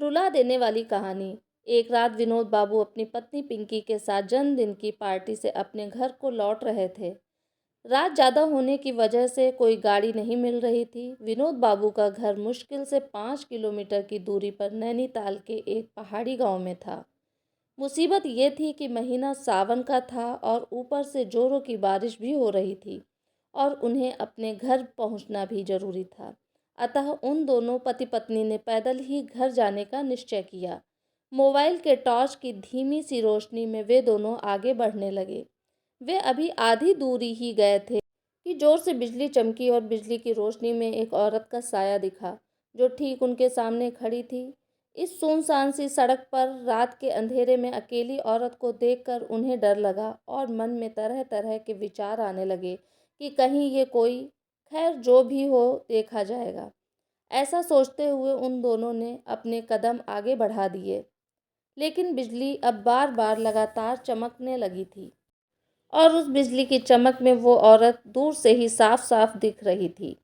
रुला देने वाली कहानी। एक रात विनोद बाबू अपनी पत्नी पिंकी के साथ जन्मदिन की पार्टी से अपने घर को लौट रहे थे। रात ज़्यादा होने की वजह से कोई गाड़ी नहीं मिल रही थी। विनोद बाबू का घर मुश्किल से 5 किलोमीटर की दूरी पर नैनीताल के एक पहाड़ी गांव में था। मुसीबत ये थी कि महीना सावन का था और ऊपर से जोरों की बारिश भी हो रही थी और उन्हें अपने घर पहुंचना भी जरूरी था। अतः उन दोनों पति पत्नी ने पैदल ही घर जाने का निश्चय किया। मोबाइल के टॉर्च की धीमी सी रोशनी में वे दोनों आगे बढ़ने लगे। वे अभी आधी दूरी ही गए थे कि जोर से बिजली चमकी और बिजली की रोशनी में एक औरत का साया दिखा जो ठीक उनके सामने खड़ी थी। इस सुनसान सी सड़क पर रात के अंधेरे में अकेली औरत को देखकर उन्हें डर लगा और मन में तरह तरह के विचार आने लगे कि कहीं ये कोई, खैर जो भी हो देखा जाएगा। ऐसा सोचते हुए उन दोनों ने अपने कदम आगे बढ़ा दिए, लेकिन बिजली अब बार बार लगातार चमकने लगी थी और उस बिजली की चमक में वो औरत दूर से ही साफ साफ दिख रही थी।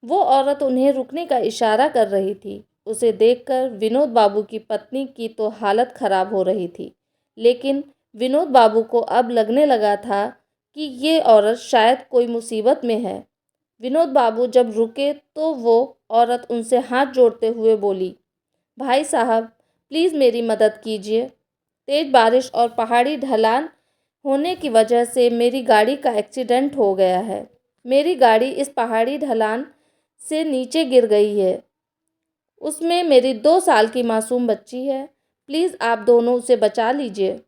वो औरत उन्हें रुकने का इशारा कर रही थी। उसे देखकर विनोद बाबू की पत्नी की तो हालत खराब हो रही थी, लेकिन विनोद बाबू को अब लगने लगा था कि ये औरत शायद कोई मुसीबत में है। विनोद बाबू जब रुके तो वो औरत उनसे हाथ जोड़ते हुए बोली, भाई साहब प्लीज़ मेरी मदद कीजिए। तेज़ बारिश और पहाड़ी ढलान होने की वजह से मेरी गाड़ी का एक्सीडेंट हो गया है। मेरी गाड़ी इस पहाड़ी ढलान से नीचे गिर गई है। उसमें मेरी 2 साल की मासूम बच्ची है। प्लीज़ आप दोनों उसे बचा लीजिए।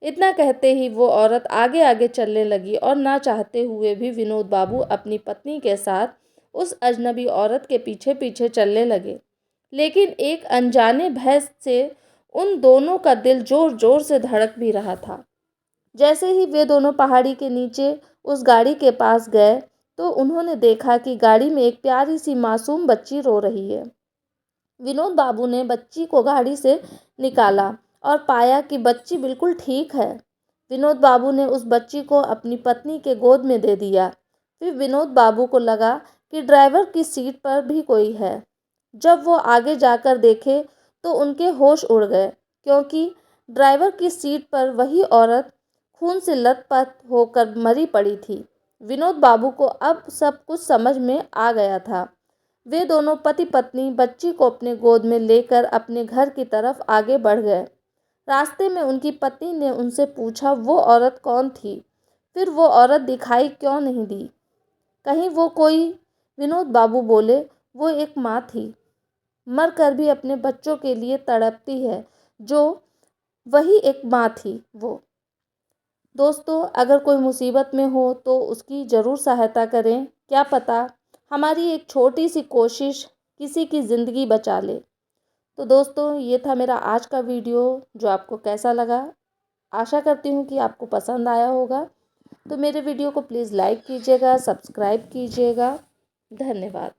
इतना कहते ही वो औरत आगे आगे चलने लगी और ना चाहते हुए भी विनोद बाबू अपनी पत्नी के साथ उस अजनबी औरत के पीछे पीछे चलने लगे। लेकिन एक अनजाने भय से उन दोनों का दिल जोर जोर से धड़क भी रहा था। जैसे ही वे दोनों पहाड़ी के नीचे उस गाड़ी के पास गए तो उन्होंने देखा कि गाड़ी में एक प्यारी सी मासूम बच्ची रो रही है। विनोद बाबू ने बच्ची को गाड़ी से निकाला और पाया कि बच्ची बिल्कुल ठीक है। विनोद बाबू ने उस बच्ची को अपनी पत्नी के गोद में दे दिया। फिर विनोद बाबू को लगा कि ड्राइवर की सीट पर भी कोई है। जब वो आगे जाकर देखे तो उनके होश उड़ गए, क्योंकि ड्राइवर की सीट पर वही औरत खून से लथपथ होकर मरी पड़ी थी। विनोद बाबू को अब सब कुछ समझ में आ गया था। वे दोनों पति पत्नी बच्ची को अपने गोद में लेकर अपने घर की तरफ आगे बढ़ गए। रास्ते में उनकी पत्नी ने उनसे पूछा वो औरत कौन थी, फिर वो औरत दिखाई क्यों नहीं दी, कहीं वो कोई। विनोद बाबू बोले, वो एक माँ थी, मर कर भी अपने बच्चों के लिए तड़पती है, जो वही एक माँ थी वो। दोस्तों, अगर कोई मुसीबत में हो तो उसकी ज़रूर सहायता करें। क्या पता हमारी एक छोटी सी कोशिश किसी की ज़िंदगी बचा ले। तो दोस्तों, ये था मेरा आज का वीडियो, जो आपको कैसा लगा। आशा करती हूँ कि आपको पसंद आया होगा। तो मेरे वीडियो को प्लीज़ लाइक कीजिएगा, सब्सक्राइब कीजिएगा। धन्यवाद।